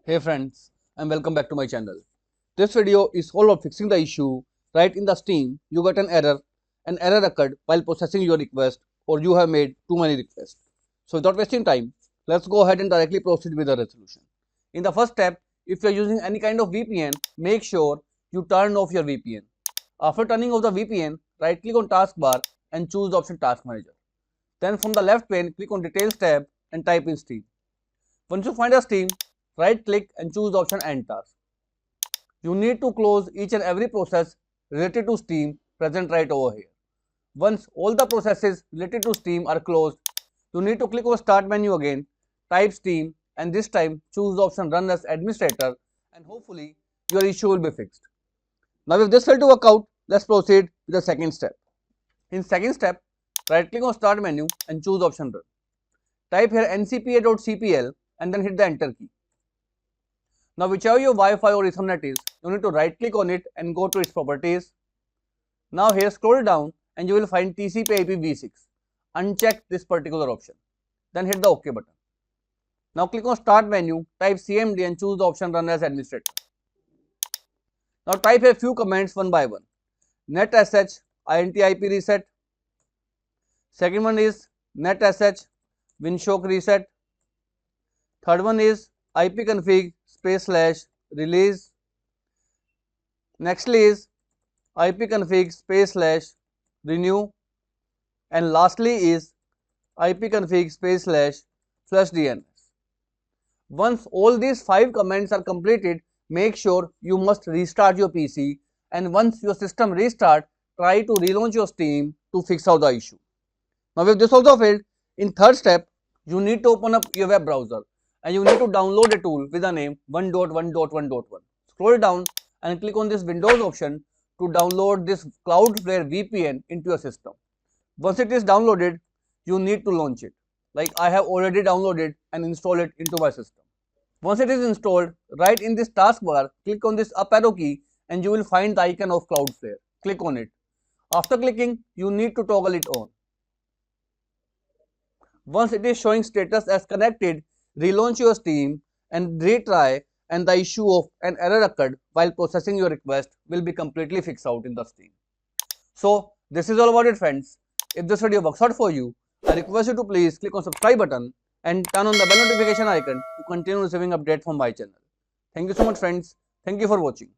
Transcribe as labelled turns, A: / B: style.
A: Hey friends, and welcome back to my channel. This video is all about fixing the issue. Right in the Steam, you got an error. An error occurred while processing your request, or you have made too many requests. So without wasting time, let's go ahead and directly proceed with the resolution. In the first step, if you are using any kind of VPN, make sure you turn off your VPN. After turning off the VPN, right click on Taskbar and choose the option Task Manager. Then from the left pane, click on Details tab and type in Steam. Once you find a Steam, right click and choose the option End Task. You need to close each and every process related to Steam present right over here. Once all the processes related to Steam are closed, you need to click on Start menu again, type Steam, and this time choose the option Run as Administrator, and hopefully your issue will be fixed. Now if this failed to work out, let's proceed with the second step. In second step, right click on Start menu and choose the option Run. Type here ncpa.cpl and then hit the enter key. Now whichever your Wi-Fi or Ethernet is, you need to right click on it and go to its properties. Now here scroll down and you will find TCP IP v6. Uncheck this particular option. Then hit the OK button. Now click on Start menu, type CMD and choose the option Run as Administrator. Now type a few commands one by one. netsh int IP reset. Second one is netsh winsock reset. Third one is ipconfig /release. Nextly is ipconfig /renew, and lastly is ipconfig /flushdns. Once all these 5 commands are completed, make sure you must restart your PC, and once your system restart, try to relaunch your Steam to fix out the issue. Now if this also failed, in third step, you need to open up your web browser and you need to download a tool with the name 1.1.1.1. Scroll down and click on this Windows option to download this Cloudflare VPN into your system. Once it is downloaded, you need to launch it. Like I have already downloaded and installed it into my system. Once it is installed, right in this taskbar, click on this up arrow key and you will find the icon of Cloudflare. Click on it. After clicking, you need to toggle it on. Once it is showing status as connected, relaunch your Steam and retry, and the issue of an error occurred while processing your request will be completely fixed out in the Steam. So this is all about it friends. If this video works out for you, I request you to please click on subscribe button and turn on the bell notification icon to continue receiving updates from my channel. Thank you so much friends. Thank you for watching.